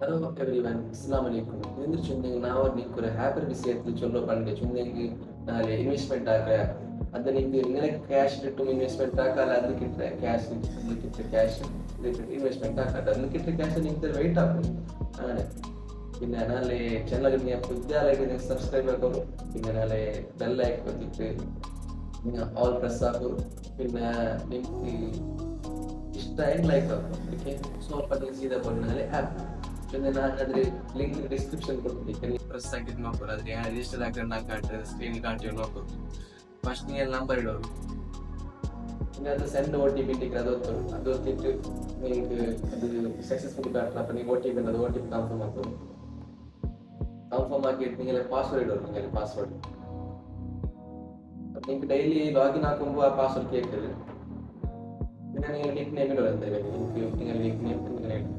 Hello everyone, Assalamu alaikum. Indru chundeng ನಾವು ನಿಂಗೆ ಒಂದು ಹ್ಯಾಪರ್ ವಿಷಯത്തിൽ ಚೊಲ್ಲೋ ಪಂಡೆ ಚುಂದೆಂಗೆ ನಾಳೆ ಇನ್ವೆಸ್ಟ್ಮೆಂಟ್ ಆಗ ಅದು ನಿಂಗೆ ಇങ്ങനെ ಕ್ಯಾಶ್ ಇಟ್ಟು ಇನ್ವೆಸ್ಟ್ಮೆಂಟ್ ಆಕಲ್ಲ ಅದಕ್ಕಿಂತ ಕ್ಯಾಶ್ ಅದಕ್ಕಿಂತ ಕ್ಯಾಶ್ ಇನ್ವೆಸ್ಟ್ಮೆಂಟ್ ಆಕಲ್ಲ ಅದಕ್ಕಿಂತ ಕ್ಯಾಶ್ ನಿಂಗೆ ವೆಯ್ಟ್ ಆகும் അങ്ങനെ പിന്നെ നാളെ ചാനൽ നിങ്ങൾ പുതിയതായിട്ട് സബ്സ്ക്രൈബ് ആക്കൂ പിന്നെ നാളെ ബെൽ ഐക്കൺ ഒത്തിട്ട് നിങ്ങൾ ഓൾ പ്രസ് ആക്കൂ പിന്നെ നിങ്ങൾക്ക് ഇഷ്ടമായി ലൈക്ക് ആക്കും ഓക്കെ സോ പതിവ് ചെയ്ത പറഞ്ഞാൽ ആപ്പ് ನಾನು ಅದ್ರ ಲಿಂಕ್ ಡಿಸ್ಕ್ರಿಪ್ಷನ್ ಕೊಡ್ತೀನಿ ಪ್ರೆಸ್ ಆಗಿದ್ದು ನೋಡ್ಬೋದು ಅದ್ರ ರಿಜಿಸ್ಟರ್ ಹಾಕೊಂಡು ಕಾಣ್ತದೆ ಸ್ಕ್ರೀನ್ ಕಾಣ್ತೀವಿ ನೋಡ್ಬೋದು ಫಸ್ಟ್ ನೀವು ನಂಬರ್ ಇಡೋರು പിന്നെ അത് send O T P ticket അത് ഒത്തിട്ട് നിങ്ങൾക്ക് അത് സക്സസ്ഫുൾ കാട്ടണം അപ്പം നിങ്ങൾ ഒ ടി പി ഉണ്ട് ഒ ടി പി കൺഫേം ആക്കും കൺഫേം ആക്കിയിട്ട് നിങ്ങളെ പാസ്വേഡ് ഇടും നിങ്ങളെ പാസ്വേഡ് അപ്പം നിങ്ങൾക്ക് ഡെയിലി ലോഗിൻ ആക്കുമ്പോൾ ആ പാസ്വേഡ് കേൾക്കരുത് പിന്നെ നിങ്ങൾ നിക് നെയിം ഇടും എന്തായാലും നിങ്ങൾ നിക് നെയിം ഇങ്ങനെ ഇടും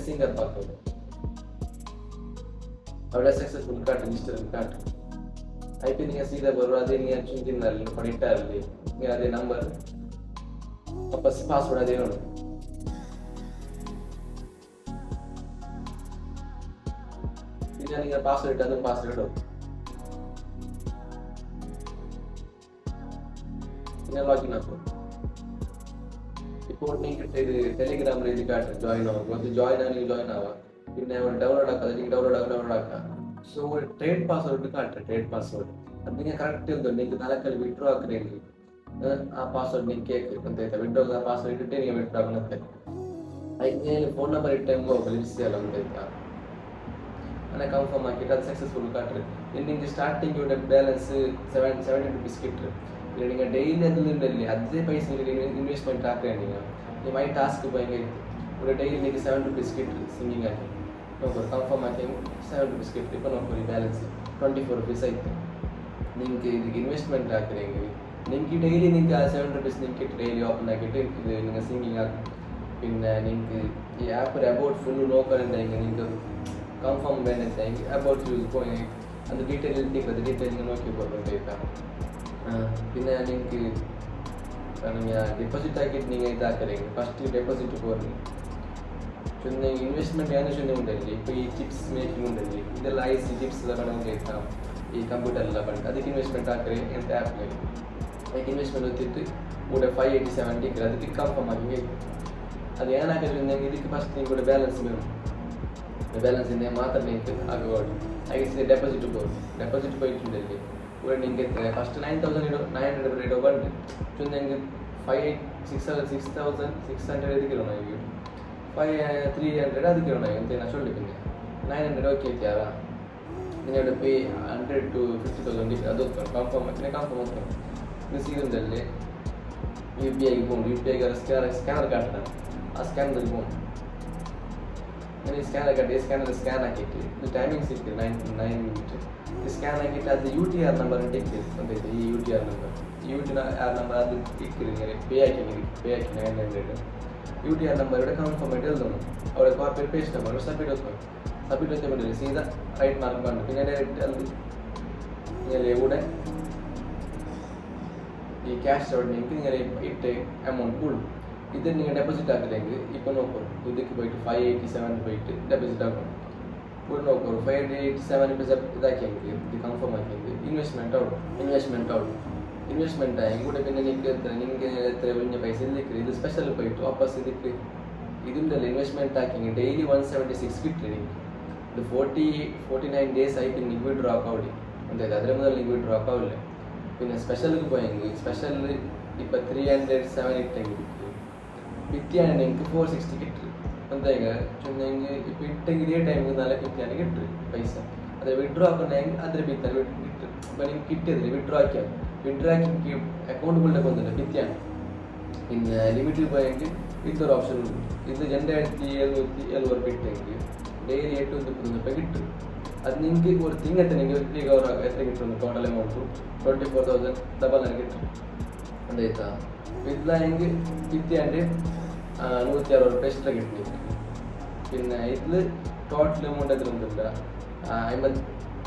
സിംഗർ പാസ്വേഡ് അവിടെ സക്സസ്ഫുൾ കാട്ട് ರಿಜಿಸ್ಟರ್ ಕಾಟು ಐಪಿ ನೀವು ಸೀದಾ ಬರುವ ಅದೇ ನೀವು ಚುಂತಿನಲ್ಲಿ ಹೊಡಿತಾರಲ್ಲಿ ನೀವು ಅದೇ ನಂಬರ್ ವಾಪಸ್ ಪಾಸ್ವರ್ಡ್ ಅದೇ ನೋಡು ಈಗ ನೀವು ಪಾಸ್ವರ್ಡ್ ಇಟ್ಟು ಅದನ್ನು ಪಾಸ್ವರ್ಡ್ ಇಡು പിന്നെ ಲಾಗಿನ್ ಹಾಕು ഇപ്പോൾ നിങ്ങൾക്ക് ഇത് ടെലിഗ്രാമിൽ ഇത് കാട്ടും ജോയിൻ ആവും അത് ജോയിൻ ആവാം പിന്നെ ഡൗൺലോഡ് ആക്കാം നിങ്ങൾക്ക് ഡൗൺലോഡ് ആക്കാം സോ ഒരു ട്രേഡ് പാസ്വേഡ് കാട്ടെ ട്രേഡ് പാസ്വേഡ് ಅದು ನಿಮಗೆ ಕರೆಕ್ಟ್ ಇಲ್ದು ನಿಮಗೆ ನಾಲ್ಕಲ್ಲಿ ವಿಡ್ರಾ ಹಾಕ್ರಿ ಆ ಪಾಸ್ವರ್ಡ್ ನಿಮಗೆ ಕೇಕ್ ಅಂತ ವಿಡ್ರಾ ಪಾಸ್ವರ್ಡ್ ಇಟ್ಟೆ ನೀವು ವಿಡ್ರಾ ಆಗುತ್ತೆ ಅದಕ್ಕೆ ಫೋನ್ ನಂಬರ್ ಇಟ್ಟೆ ರಿಜಿಸ್ಟರ್ ಅಂತ ಅನ್ನ ಕನ್ಫರ್ಮ್ ಹಾಕಿಟ್ಟು ಅದು ಸಕ್ಸಸ್ಫುಲ್ ಕಾಟ್ರಿ ಇಲ್ಲಿ ನಿಮಗೆ ಸ್ಟಾರ್ಟಿಂಗ್ ಬ್ಯಾಲೆನ್ಸ್ 70 ರುಪೀಸ್ ಕಿಟ್ರಿ இல்லை நீங்கள் டெய்லி அதில் இல்லை அதே பைசா நீங்கள் இன்வெஸ்ட்மெண்ட் ஆக்குறீங்க நீங்கள் மாதிரி டாஸ்க்கு போய்ங்க ஒரு டெய்லி நீங்கள் 7 ருபீஸ் கிட்டு சிங்கிங் ஆகி நமக்கு ஒரு கன்ஃபார்ம் ஆக்கி 7 ருபீஸ் கிட்டு இப்போ நமக்கு ஒரு பேலன்ஸ் 24 ருபீஸ் ಆಯ್ತು ನಿಮಗೆ ಇದಕ್ಕೆ ಇನ್ವೆಸ್ಟ್ಮೆಂಟ್ ಹಾಕ್றீங்க നിങ്ങൾക്ക് ഡെയിലി നിങ്ങൾക്ക് ആ 7 ರುಪೀಸ್ നിങ്ങൾക്ക് ഡെയിലി ഓപ്പൺ ആക്കിയിട്ട് ഇത് നിങ്ങൾ സിംഗിങ് ആക്കും പിന്നെ നിങ്ങൾക്ക് ഈ ആപ്പ് ഒരു അബൌട്ട് ഫുള്ള് നോക്കാനുണ്ടെങ്കിൽ നിങ്ങൾക്ക് കൺഫേം വേണമെങ്കിൽ അബൌട്ട് യൂസ് പോയി അത് ഡീറ്റെയിൽ ഇട്ടിട്ട് ഡീറ്റെയിൽ നിങ്ങൾ നോക്കി പോകാം പിന്നെ നിങ്ങൾക്ക് ಡೆಪಾಸಿಟ್ ಹಾಕಿಟ್ಟು ನೀವು ಇದಾಕರೆ ಫಸ್ಟ್ ಡೆಪಾಸಿಟ್ ಹೋಗಿ ಚುನ್ನೆ ಇನ್ವೆಸ್ಟ್ಮೆಂಟ್ ಏನು ಚುನ್ನೆ ಉಂಟಲ್ಲಿ ഇപ്പോൾ ಈ ಚಿಪ್ಸ್ ಮೇಕಿಂಗ್ ಉಂಟಲ್ಲಿ ಇದೆಲ್ಲ ಐಸಿ ಚಿಪ್ಸ್ ಎಲ್ಲ ಬಣ್ಣ ಇರ್ತಾವೆ ಈ ಕಂಪ್ಯೂಟರ್ ಎಲ್ಲ ಬಣ್ಣ ಅದಕ್ಕೆ ಇನ್ವೆಸ್ಟ್ಮೆಂಟ್ ಹಾಕ್ರಿ ಎಂತ ಆ್ಯಪ್ನಲ್ಲಿ ಅದಕ್ಕೆ ಇನ್ವೆಸ್ಟ್ಮೆಂಟ್ ಹೊತ್ತಿಟ್ಟು ಕೂಡ 587 ಟಿಕೆಟ್ ಅದಕ್ಕೆ ಕನ್ಫರ್ಮ್ ಆಗಿ ಅದು ಏನಾಗುತ್ತೆ ನಿಮಗೆ ಇದಕ್ಕೆ ಫಸ್ಟ್ ನೀವು ಕೂಡ ಬ್ಯಾಲೆನ್ಸ್ ಬ್ಯಾಲೆನ್ಸ್ ಇಂದ ಮಾತ್ರ ನೀವು ಆಗೋದು ಹಾಗೆ ಡೆಪಾಸಿಟ್ ಹೋಯ್ತುಂಟಲ್ಲಿ ಕೂಡ ನಿಮಗೆ ಫಸ್ಟ್ 9,900 ಇಡೋ ಬಂದು ಚುಂದೆ ನಿಮಗೆ 6,600 ಇದಕ್ಕೆ ಇರೋಣ ಈಗ 300 ಅದಕ್ಕೆ ಇರೋಣ ಅಂತ ನಾನು ಚೊಲ್ಲಿ ಪಿನ್ನೆ 900 ಓಕೆ ಇತ್ಯಾರ ನಿನ್ನೋட ಪೇ 100 to 50,000 ಅದು ಕನ್ಫರ್ಮ್ ಆಗ್ತದೆ ನೀವು ಸೀಸನ್ದಲ್ಲಿ ಯು ಪಿ ಐಗೆ ಹೋಗಿ ಯು ಪಿ ಐಗೆ ಸ್ಕ್ಯಾನರ್ ಕಾಟ್ತಾನೆ ಆ ಸ್ಕ್ಯಾನರ್ಗೆ ಹೋಗಿ ನಾನು ಸ್ಕ್ಯಾನರ್ ಕಟ್ಟಿ ಸ್ಕ್ಯಾನ್ ಹಾಕಿಟ್ಟು ಇದು ಟೈಮಿಂಗ್ ಸಿಗ್ತದೆ 9 ಮಿನಿಟ್ ಸ್ಕ್ಯಾನ್ ಆಗಿಟ್ಟು ಅದು ಯು ಟಿ ಆರ್ ನಂಬರ್ ಅಂತ ಇಕ್ಕಿರಿ ಅಂತೈತೆ ಈ ಯು ಟಿ ಆರ್ ನಂಬರ್ ಅದು ಇಕ್ಕಿರಿ ಪೇ ಹಾಕಿ 900 ಯು ಟಿ ಆರ್ ನಂಬರ್ ഇവിടെ കൺഫേം ആയിട്ട് എഴുതണം അവിടെ കോപ്പി പേസ്റ്റ് നമ്മൾ സബ്മിറ്റ് വെച്ച് പറ്റില്ല സീത റൈറ്റ് മാർക്ക് പറഞ്ഞു പിന്നെ അത് ഇങ്ങനെ ഇവിടെ ഈ ക്യാഷ് അവിടെ നിങ്ങൾക്ക് ഇങ്ങനെ ഇട്ട് എമൗണ്ട് കൂടും ഇത് നിങ്ങൾ ഡെപ്പോസിറ്റ് ആക്കില്ലെങ്കിൽ ഇപ്പോൾ നോക്കൂ ಇದಕ್ಕೆ പോയിട്ട് 587 പോയിട്ട് ഡെപ്പോസിറ്റ് ആക്കണം ಕೂಡ ನೋಡ್ಕೊ 587 ಇದಾಕಿ ಇದು ಕನ್ಫರ್ಮ್ ಆಗಿ ಇನ್ವೆಸ್ಟ್ಮೆಂಟ್ ಔಟ್ ಇನ್ವೆಸ್ಟ್ಮೆಂಟ್ ಆಗಿ ಕೂಡ പിന്നെ ನಿಮಗೆ ಎತ್ತರ ಒಂಜ ಪೈಸೆ ಇದಕ್ಕೆ ಇದು ಸ್ಪೆಷಲ್ പോയിട്ട് ವಾಪಸ್ ಇದಕ್ಕೆ ഇതിൻ്റെ ഇൻവെസ്റ്റ്മെൻറ്റ് ആക്കി ഡെയിലി 176 കിട്ടി നിങ്ങൾക്ക് ഇത് 49 ഡേയ്സ് ആയിട്ട് നിങ്ങൾക്ക് വിഡ്രോ ആക്കാവില്ല എന്തായാലും അതിന് മുതൽ നിങ്ങൾക്ക് വിഡ്രോ ആക്കാവില്ല പിന്നെ സ്പെഷ്യലിക്ക് പോയെങ്കിൽ സ്പെഷ്യലിൽ ഇപ്പോൾ 307 ഇട്ടെങ്കിൽ പിറ്റിയാണ് നിങ്ങൾക്ക് 460 കിട്ടും എന്താ ചുന്നെങ്കിൽ ഇപ്പോൾ ഇട്ടെങ്കിൽ ഈ ടൈമിൽ നല്ല പിറ്റിയാണ് കിട്ടും പൈസ അത് വിഡ്രോ ആക്കണമെങ്കിൽ അതിൽ പിറ്റാൻ കിട്ടും അപ്പോൾ നിങ്ങൾക്ക് കിട്ടിയതിൽ വിഡ്രോ ആക്കി അക്കൗണ്ട് കൊണ്ടൊക്കെ വന്നില്ല പിറ്റിയാണ് പിന്നെ ലിമിറ്റിൽ പോയെങ്കിൽ ഇതൊരു ഓപ്ഷൻ ഉണ്ട് ഇത് 2,770 ഇട്ടെങ്കിൽ ഡെയിലി 830 കിട്ടും ಅದು ನಿಮಗೆ ಒಂದು ತಿಂಗಳು ಈಗ ಅವರು ಎത്ര കിട്ടും ಟೋಟಲ್ ಅಮೌಂಟು 24,000 ಡಬಲ್ ನನಗೆ കിട്ടും ಅಂದಾಯ್ತಾ ಇಲ್ಲ ಹೆಂಗೆ ಫಿಫ್ಟಿ ಅಂದರೆ 160 ರೂಪಾಯಿ ಎಕ್ಸ್ಟ್ರಾ കിട്ടും പിന്നെ ഇതിൽ ടോട്ടൽ എമൗണ്ട് എത്ര ഉണ്ടല്ല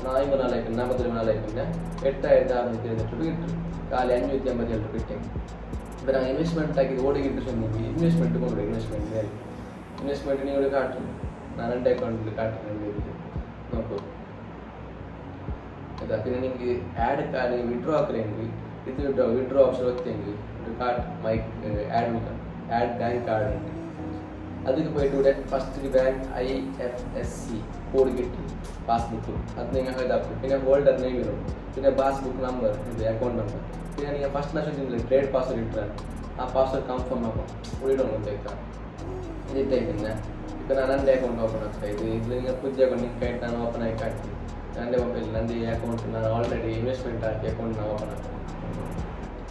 44 പിന്നെ 8,627 രൂപ കിട്ടും കാലി 557 രൂപ കിട്ടും ഇപ്പം ഞാൻ ഇൻവെസ്റ്റ്മെൻറ്റ് ആക്കി ഓടി കിട്ടും ഇൻവെസ്റ്റ്മെൻറ്റ് കൊണ്ടുപോയി ഇൻവെസ്റ്റ്മെൻറ്റ് ഇൻവെസ്റ്റ്മെൻറ്റ് നിങ്ങൾ കാട്ടും ഞാൻ എൻ്റെ അക്കൗണ്ടിൽ കാട്ടുന്നുണ്ട് നോക്കൂ. അതാ പിന്നെ നിങ്ങൾക്ക് ആഡ് കാർഡ് വിഡ്രോ ആക്കണമെങ്കിൽ ഇത് വിഡ്രോ ഓപ്ഷൻ വെച്ചെങ്കിൽ ഒരു കാർഡ് ആഡ് ബാങ്ക് കാർഡ് ഉണ്ട്. അതിൽ പോയിട്ട് ഇവിടെ ഫസ്റ്റ് ബാങ്ക് IFSC കോഡ് കിട്ടി പാസ്ബുക്ക് അത് നിങ്ങൾ ഇതാക്കും. പിന്നെ ഹോൾഡർ നെയിം വരും, പിന്നെ പാസ്ബുക്ക് നമ്പർ ഇത് അക്കൗണ്ട് നമ്പർ, പിന്നെ നിങ്ങൾ ഫസ്റ്റ് നാഷണൽ ട്രേഡ് പാസ്വേഡ് ഇട്ടാണ് ആ പാസ്വേഡ് കൺഫേം ആക്കും ഉള്ളിടണം ഇതിട്ടേ. പിന്നെ ഇപ്പം ഞാൻ എൻ്റെ അക്കൗണ്ട് ഓപ്പൺ ആക്കാം. ഇതിൽ നിങ്ങൾ പുതിയ അക്കൗണ്ട് നിൽക്കായിട്ടാണ് ഓപ്പൺ ആയി കാട്ടി എൻ്റെ മൊബൈലിൽ എൻ്റെ ഈ അക്കൗണ്ട് ഞാൻ ഓൾറെഡി ഇൻവെസ്റ്റ്മെൻറ്റ് ആക്കി അക്കൗണ്ട് ഞാൻ ഓപ്പൺ ആക്കാം.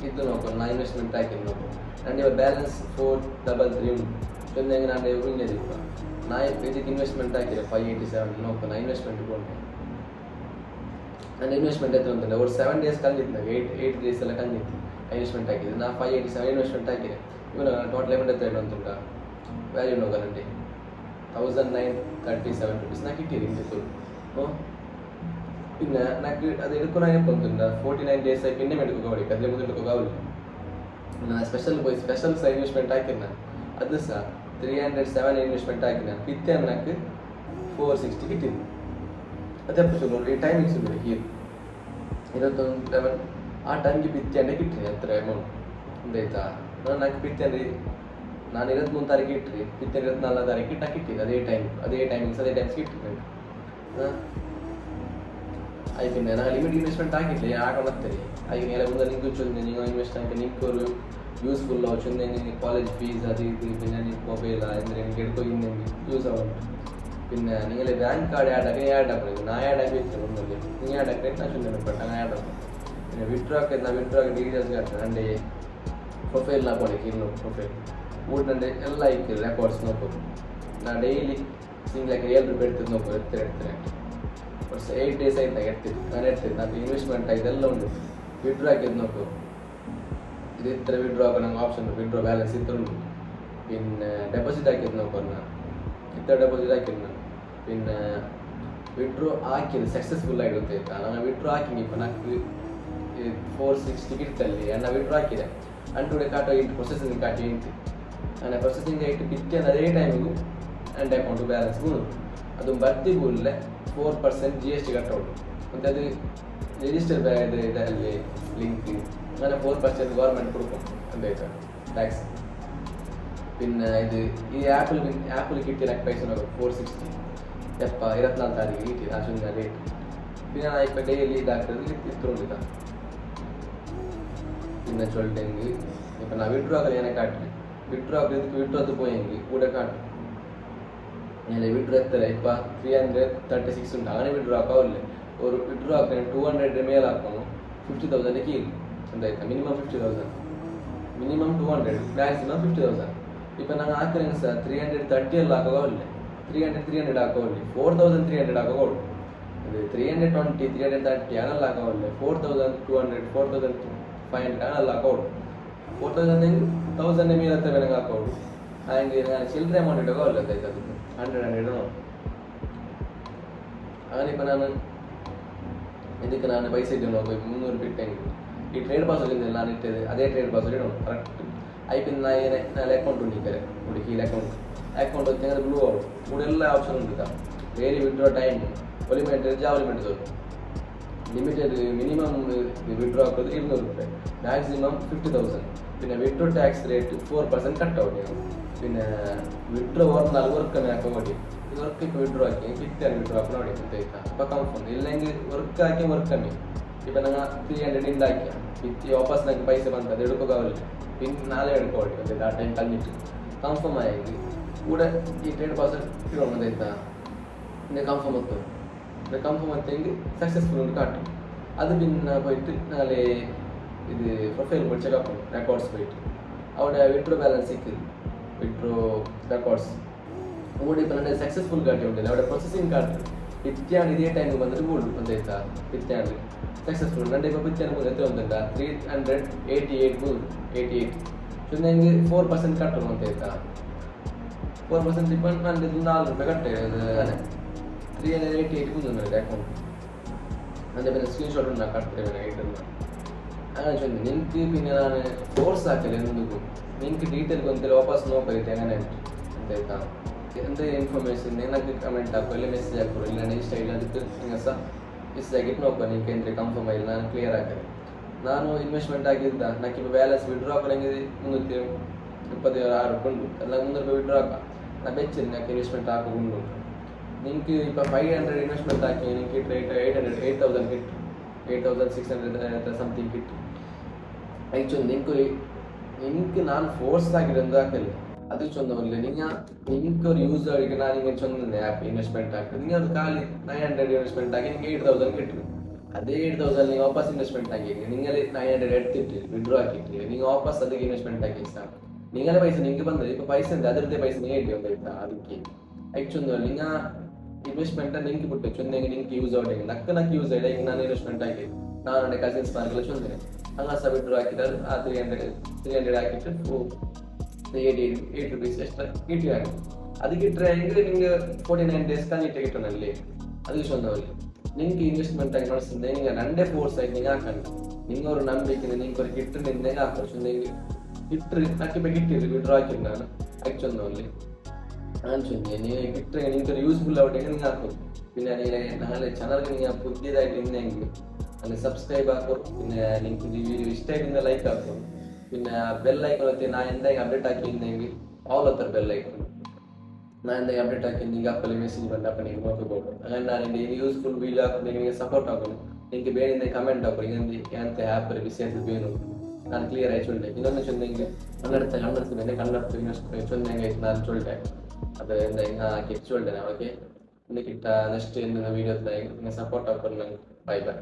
ഇത് നോക്കും ഞാൻ ഇൻവെസ്റ്റ്മെൻറ്റ് ആക്കി നോക്കും. എൻ്റെ ബാലൻസ് 433 ഉണ്ട്. പിന്നെ എങ്ങനെ എൻ്റെ ഉള്ളിലിരിക്കുക ഞാൻ ഇതിക്ക് ഇൻവെസ്റ്റ്മെൻറ്റ് ആക്കിയില്ല 587 നോക്കാം. ഞാൻ ഇൻവെസ്റ്റ്മെൻറ്റ് പോകുന്നത് എൻ്റെ ഇൻവെസ്റ്റ്മെൻറ്റ് എത്ര ഉണ്ട് ഒരു 7 days കഴിഞ്ഞിട്ടുണ്ട് 8 days ಎಲ್ಲ കഴിഞ്ഞിತ್ತು ಇನ್ವೆಸ್ಟ್ಮೆಂಟ್ ಆಗಿದೆ. ನಾನು 587 ಇನ್ವೆಸ್ಟ್ಮೆಂಟ್ ಆಗಿದೆ. ಇವನು ಟೋಟಲ್ ಅಮೌಂಟ್ ಎತ್ತ ಅಂತುಂಟಾ ವ್ಯಾಲ್ಯೂ ನೋಗೋಣಂడి 1937 rupees నాకు ఇట్టింది ఇందుకు. പിന്നെ నాకు అది എടുക്കുന്നതിനെ పొందుతుందా 49 days అయి പിന്നെ എടുക്കുക కదిలే ముందు എടുക്കുക కావాలి. ನಾನು ಸ್ಪೆಷಲ್ ಇನ್ವೆಸ್ಟ್ಮೆಂಟ್ ಹಾಕಿನ ಅದು ಸಹ 307 ಇನ್ವೆಸ್ಟ್ಮೆಂಟ್ ಹಾಕಿನ ಪಿತ್ತೆ నాకు 460 കിട്ടിంది. ಅದೇ ಪ್ರಶ್ನೆ ಈ ಟೈಮಿಂಗ್ಸ್ ഉണ്ട് hier 21 ಆ ಟೈಮ್ಗೆ ಪಿತ್ತೆ ಅಂದ್ರೆ കിട്ടി എത്ര ಅಮೌಂಟ್ എന്താಯ್ತಾ నాకు ಪಿತ್ತೆ ಅಂದ್ರೆ ನಾನು 23 ತಾರೀಕು ಇಟ್ಟರೆ ಪಿತ್ತೆ 24 ತಾರೀಕು ಇಟ್ಟು ಹಾಕಿಟ್ಟಿದ್ದೆ ಅದೇ ಟೈಮಿಂಗ್ಸ್ ಇಟ್ಟಿದ್ದೆ. అయిపోయింది నాకు లిమిట్ ఇన్వెస్ట్మెంట్ ఆగిట్లే ఆగమత్తది అవి నెల ముందు నీకు వచ్చింది నీకు ఇన్వెస్ట్ అంటే నీకు యూస్ఫుల్ వచ్చింది నీ కాలేజ్ ഫീസ് അത് ഇത് പിന്നെ നീ മൊബൈൽ എന്തെങ്കിലും എടുക്കുകയും യൂസ് ആവും. പിന്നെ നിങ്ങൾ ബാങ്ക് കാർഡ് ആഡ് ആക്കണം ഞാൻ ആഡ് ആക്കി വെച്ചിട്ടൊന്നുമില്ല നീ ആഡ് ആക്കി ഞാൻ ചൊല്ലുന്നു പെട്ടെന്ന് ആഡ് ആക്കും. പിന്നെ വിഡ്രോ ഒക്കെ ഡീറ്റെയിൽസ് കാട്ടണം എൻ്റെ ಪ್ರೊಫೈಲ್ನ ಹಾಕೊಳ್ಳಿಕ್ಕೆ ಇನ್ನು ಪ್ರೊಫೈಲ್ ಊಟಂಡೆ ಎಲ್ಲ ಐತಿ ರೆಕಾರ್ಡ್ಸ್ ನೋಡ್ಬೋದು. ನಾನು ಡೈಲಿ ಸಿಂಗ್ಲಾಕೆ 7 ರೂಪಾಯಿ ಇಡ್ತಿದ್ದು ನೋಡ್ಬೋದು ಎಡ್ತಾರೆ ವರ್ಷ 8 days ಆಯ್ತು ನಾನು ಇಡ್ತಿದ್ದು నాకు ಇನ್ವೆಸ್ಟ್ಮೆಂಟ್ ಇದೆಲ್ಲ ಉಂಟು. ವಿಡ್ರಾ ಹಾಕಿದ್ದು ನೋಡ್ಬೋದು ಇದು ಇತ್ತರ ವಿಡ್ರಾ ಹಾಕೋ ನಂಗೆ ಆಪ್ಷನ್ ವಿಡ್ರಾ ಬ್ಯಾಲೆನ್ಸ್ ಇತ್ರ ಉಂಟು. പിന്നെ ಡೆಪಾಸಿಟ್ ಹಾಕಿದ್ದು ನೋಡ್ಬೋದು ನಾನು ಇತ್ತರ ಡೆಪಾಸಿಟ್ ಹಾಕಿದ್ದು ನಾನು പിന്നെ ವಿಡ್ರಾ ಹಾಕಿದ್ದು ಸಕ್ಸಸ್ಫುಲ್ ಆಗಿರುತ್ತೆ ನಾನು ವಿಡ್ರಾ ಹಾಕಿನಿ ಇಪ್ಪ నాకు 460 കിട്ടല്ലേ ഞാൻ വിഡ്ರಾ ಹಾಕಿದೆ ಅಂಟುಡೆ ಕಾಟೋ ಇಂಟು ಪ್ರೊಸೆಸಿಂಗ್ ಕಾಟಿ ಇಂಟು ನಾನು ಪ್ರೊಸೆಸಿಂಗ್ ಇಟ್ಟು ಪಿತ್ತೆ ಅದೇ ಟೈಮಿಗೂ എൻ്റെ ಅಕೌಂಟ್ ಬ್ಯಾಲೆನ್ಸ್ ಬೀಳು ಅದು ಬರ್ತಿ ಬೂಲೆ 4% GST ಕಟ್ಟೋಡು ಮತ್ತು ಅದು ರಿಜಿಸ್ಟರ್ ಇದರಲ್ಲಿ ಲಿಂಕ್ അങ്ങനെ 4% ഗവൺമെൻറ് കൊടുക്കും എന്താ ടാക്സ്. പിന്നെ ഇത് ഈ ആപ്പിൽ കിട്ടിയ എനിക്ക് പൈസ നോക്കും 460 24 താരീഖ് കിട്ടി ആ ചുന്ന ഡേറ്റ്. പിന്നെ ഞാൻ ഇപ്പം ഡെയിലി ഇതാക്കുന്നത് ഇത്രയും ഇതാണ്. പിന്നെ சொல்லிட்டேங்க இப்போ நான் விட்ரா கல்யாணம் காட்டுறேன். விட்ரா இதுக்கு விட்ராத்து போயெങ്കിൽ கூட காட்டு నేను విడ్రా ఎత్తారా இப்போ 336 ఉంటుంది അങ്ങനെ విడ్రా కావాలి ஒரு విడ్రా ಹಾಕ್ತೇನೆ 200 ಮೇಲೆ ಹಾಕೋನು 50,000ಕ್ಕೆ ಎಂತಾಯ್ತಾ ಮಿನಿಮಮ್ 50,000 ಮಿನಿಮಮ್ 200 ಮ್ಯಾಕ್ಸಿಮಮ್ 50,000. இப்போ நாங்கள் ಹಾಕ್ತೇನೆ ಸರ್ 330 ಎಲ್ಲ ಹಾಕೋಲ್ಲ 300 ಹಾಕೋಲ್ಲ 4,300 ಹಾಕೋಲ್ಲ ಇದು 320 330 ಅನಲ್ಲ ಹಾಕೋಲ್ಲ 4,200 4,500 ಅನಲ್ಲ ಹಾಕೋಡು 4,000 ಮೇಲೆ ಹತ್ರ ಬೇರೆ ಹಾಕೋಡು ಹಂಗೆ ನಾನು ಚಿಲ್ಲರೆ ಅಮೌಂಟ್ ಇಡೋಲ್ಲ ಆಯ್ತು ಅದಕ್ಕೆ 100 ಇಡೋಣ. അങ്ങനെ ഇപ്പോൾ ನಾನು ಇದಕ್ಕೆ ನಾನು ಪೈಸೆ ಇಟ್ಟು ನೋಡ್ಬೋದು 300 ರೂಪಾಯಿ ಇಟ್ಟಂಗೆ ಈ ಟ್ರೇಡ್ ಪಾಸ್ವರ್ಡ್ ನಾನು ಇಟ್ಟಿದೆ ಅದೇ ಟ್ರೇಡ್ ಪಾಸ್ವರ್ಡ್ ಇಡೋಣ ಕರೆಕ್ಟ್ అయిపోయింది. ನಾನು ಅಕೌಂಟ್ ಉಂಟಿದ್ದಾರೆ ನೋಡಿ ಕೀಲ್ ಅಕೌಂಟ್ వచ్చి అది బ్లూ అవుట్ మూడెల్ల ఆప్షన్ ఉంది daily withdraw time limit job limit limited minimum withdraw ആക്കുന്നത് 200 രൂപ മാക്സിമം 50,000. പിന്നെ withdraw tax rate 4% cut out ചെയ്യണം. പിന്നെ വിഡ്രോ ഓർന്നാൽ വർക്ക് ആക്കാൻ വേണ്ടി വർക്ക് ഇപ്പോൾ വിഡ്രോ ആക്കി കിറ്റാണ് വിഡ്രോ ആക്കണം അവിടെ എന്തേക്കാം അപ്പോൾ കൺഫേം ഇല്ലെങ്കിൽ വർക്ക് ആക്കി വർക്ക് കമ്മി ഇപ്പം ഞങ്ങൾ 300 ഉണ്ടാക്കിയ കിറ്റ് വാപ്പസ് ഞങ്ങൾക്ക് പൈസ ಬಂತು ಅದು എടുക്കുകയാവില്ല പിന്നെ നാളെ എടുക്കോട്ടെ അതായത് ആ ടൈം കഴിഞ്ഞിട്ട് കൺഫേം ആയെങ്കിൽ കൂടെ ഈ ട്രേഡ് പാസ് ഇടണം എന്താ പിന്നെ കൺഫേം എത്തും പിന്നെ കൺഫേം എത്തിയെങ്കിൽ സക്സസ്ഫുൾ ഒന്ന് കാട്ടും. അത് പിന്നെ പോയിട്ട് നാളെ ഇത് പ്രൊഫൈൽ പോയി ചെക്കപ്പ് റെക്കോർഡ്സ് പോയിട്ട് അവിടെ വിഡ്രോ ബാലൻസ് സിക്കും വിഡ്രോ റെക്കോർഡ്സ് കൂടി ഇപ്പം എൻ്റെ സക്സസ്ഫുൾ കാട്ടി ഉണ്ടല്ലോ അവിടെ പ്രൊസസിങ് കാട്ടും പിറ്റാണ് ഇതേ ടൈമിൽ വന്നിട്ട് കൂടും എന്താ പിറ്റാണ് സക്സസ്ഫുൾ രണ്ട് ഇപ്പോൾ പിറ്റാണ് എത്ര വന്നില്ല 388 ചൊന്നെങ്കിൽ 4% കട്ടണം എന്താ 4% ഇപ്പം എൻ്റെ 4 ರೂಪಾಯಿ ಕಟ್ಟದು 388 ಬಂದಿದೆ ಅಕೌಂಟ್ ಅಂದರೆ പിന്നെ സ്ക്രീൻഷോട്ട് ഉണ്ടാ കട്ടത് ആയിട്ടുണ്ട്. അങ്ങനെ ചൊന്നു നിനക്ക് പിന്നെ ഞാൻ ഫോഴ്സ് ആക്കല് എന്തുക്കും നിനക്ക് ഡീറ്റെയിൽ കൊണ്ടിട്ട് വാപ്പസ് നോക്കരുത് അങ്ങനെ എന്താ എന്ത് ഇൻഫർമേഷൻ നിങ്ങൾക്ക് കമൻറ്റ് ആക്കും അല്ലെങ്കിൽ മെസ്സേജ് ആക്കും ഇല്ലാണ്ട് ಇನ್ಸ್ಟಾಗ್ರಾಮ್ ಅದಕ್ಕೆ നിങ്ങൾ ಸಹ ಇಷ್ಟ ಆಗಿಟ್ಟು ನೋಡ್ಕೊ ನಿಂಗೆ ಅಂದರೆ ಕನ್ಫರ್ಮ್ ಆಗಿಲ್ಲ ನಾನು ಕ್ಲಿಯರ್ ಆಗ್ತದೆ ನಾನು ಇನ್ವೆಸ್ಟ್ಮೆಂಟ್ ಆಗಿದ್ದ ನನಗೆ ഇപ്പോൾ ಬ್ಯಾಲೆನ್ಸ್ ವಿಡ್ರಾ ಹಾಕೋಂಗೆ 336 ಉಂಟು ಅಲ್ಲ 300 ರೂಪಾಯಿ ವಿಡ್ರಾ ಹಾಕ ನಾನು ಬೆಚ್ಚಿನ ನನಗೆ ಇನ್ವೆಸ್ಟ್ಮೆಂಟ್ ಹಾಕೋದು ನಿಂಗೆ ഇപ്പോൾ 500 ಇನ್ವೆಸ್ಟ್ಮೆಂಟ್ ಹಾಕಿ ನಿಂಗೆ ರೇಟ್ 8000 കിട്ടും 8600 സംതിങ് കിട്ടും ആക്ച്വലി നിങ്ങൾക്ക് ನಾನು ಫೋರ್ಸ್ ಆಗಿರೋದು ಹಾಕಲ್ಲ ಅದು ಚಂದವಲ್ಲ ನಿಂಗೆ ഒരു ಯೂಸ್ ಆಗಿ ನಾನು ಹಿಂಗೆ ಚಂದ ಆ್ಯಪ್ ಇನ್ವೆಸ್ಟ್ಮೆಂಟ್ ಹಾಕಿದ್ರೆ ನಿಂಗೆ ಅದು ಖಾಲಿ 900 ಇನ್ವೆಸ್ಟ್ಮೆಂಟ್ ಆಗಿ ನಿಂಗೆ 8000 കിട്ടും ಅದೇ 8000 ನೀವು ವಾಪಸ್ ಇನ್ವೆಸ್ಟ್ಮೆಂಟ್ ಆಗಿರಿ ನಿಂಗಲ್ಲಿ 900 ಎಡ್ತಿಟ್ಟಿರಿ ವಿಡ್ರಾ ಹಾಕಿಟ್ಟಿರಿ ನೀವು ವಾಪಸ್ ಅದಕ್ಕೆ ಇನ್ವೆಸ್ಟ್ಮೆಂಟ್ ಹಾಕಿ ಸಾಕು ನಿಂಗಲ್ಲೇ ಪೈಸೆ ನಿಂಗೆ ಬಂದರೆ ഇപ്പോൾ ಪೈಸೆ ഉണ്ട് ಅದರದ್ದೇ ಪೈಸೆ ನೀವು ಇಡಿ ಒಂದಾಯ್ತಾ ಅದಕ್ಕೆ ಆ್ಯಕ್ಚುಲಿ ನಿಂಗೆ ಇನ್ವೆಸ್ಟ್ಮೆಂಟ್ ನಿಂಗೆ ಬಿಟ್ಟು ಚಂದಂಗೆ ನಿಂಗೆ ಯೂಸ್ ಆಗಿ ನಕ್ಕೆ ಯೂಸ್ ಆಗಿದೆ ಈಗ ನಾನು ಇನ್ವೆಸ್ಟ್ಮೆಂಟ್ ಆಗಿ ನಾನು ನನ್ನ ಕಸಿನ್ಸ್ ಮಾರ್ಗೆಲ್ಲ ಚಂದೇನೆ ಹಂಗ ಸಹ ವಿಡ್ರಾ ಹಾಕಿದ್ರೆ ಆ 300 ಹಾಕಿಟ್ಟು 8 rupees extra കിട്ടിയാണ് അത് കിട്ടുകയാണെങ്കിൽ നിങ്ങൾ 49 days കഴിഞ്ഞിട്ട് കിട്ടണല്ലേ അത് ചൊന്നവല്ലേ നിങ്ങൾക്ക് ഇൻവെസ്റ്റ്മെന്റ് ആയി മനസ്സിലായി നിങ്ങൾ 2 ഫോഴ്സ് ആയിട്ട് നിങ്ങൾ ആക്കണ്ട നിങ്ങൾ ഒരു ನಂಬಿಕೆ നിങ്ങൾക്ക് ഒരു കിട്ടുന്നുണ്ടെങ്കിൽ ആക്കണം ചൊന്നെങ്കിൽ നക്കിപ്പോൾ കിട്ടിയത് വിഡ്രോ ആക്കിയിട്ടാണ് അത് ചൊന്നവല്ലേ ನಾನು ಚೊಂದೆ ನೀವು കിട്ടുക നിങ്ങൾക്ക് യൂസ്ഫുൾ ആവട്ടെങ്കിൽ നിങ്ങൾ ആക്കും പിന്നെ നാളെ ചാനലിൽ നിങ്ങൾ പുതിയതായിട്ട് ഇന്നെങ്കിൽ അതിന് സബ്സ്ക്രൈബ് ആക്കും പിന്നെ നിങ്ങൾക്ക് ഈ വീഡിയോ ഇഷ്ടമായിട്ട് ലൈക്ക് ആക്കും പിന്നെ ಬೆಲ್ ಐಕಾನ್ ಒತ್ತಿ ನಾ ಎಂದಾಗ ಅಪ್ಡೇಟ್ ಹಾಕಿದ್ದಂಗೆ ಆಲ್ ಹತ್ರ ಬೆಲ್ ಐಕಾನ್ ನಾ ಎಂದಾಗ ಅಪ್ಡೇಟ್ ಹಾಕಿದ್ದಂಗೆ ಅಪ್ಪಲ್ಲಿ ಮೆಸೇಜ್ ಬಂದು ಅಪ್ಪ ನಿಮಗೆ ನೋಡ್ಕೋಬೋದು ಹಾಗಾಗಿ ನಾನು ನಿಮಗೆ ಯೂಸ್ಫುಲ್ ವೀಡಿಯೋ ಹಾಕಿದ್ರೆ ನಿಮಗೆ ಸಪೋರ್ಟ್ ಆಗೋದು ನಿಮಗೆ ಬೇರೆ ಕಮೆಂಟ್ ಹಾಕೋ ಹಿಂಗೆ ಎಂತ ಆ್ಯಪ್ ಬಿಸಿ ಅಂತ ಬೇನು ನಾನು ಕ್ಲಿಯರ್ ಆಗಿ ಚೊಲ್ಲೆ ಇನ್ನೊಂದು ಚೊಂದಂಗೆ ಕನ್ನಡ ಚೊಂದಂಗೆ ಆಯ್ತು ನಾನು ಚೊಲ್ಲೆ ಅದು ಎಂದ ಹಿಂಗೆ ಹಾಕಿ ಚೊಲ್ಲೆ ಓಕೆ ಇನ್ನು ಕಿಟ್ಟ ನೆಕ್ಸ್ಟ್ ಇನ್ನು ವೀಡಿಯೋಸ್ದಾಗ ಹಿಂಗೆ ಸಪೋರ್ಟ್ ಹಾಕೋದು ನಂಗೆ ಬಾಯ್ ಬಾಯ್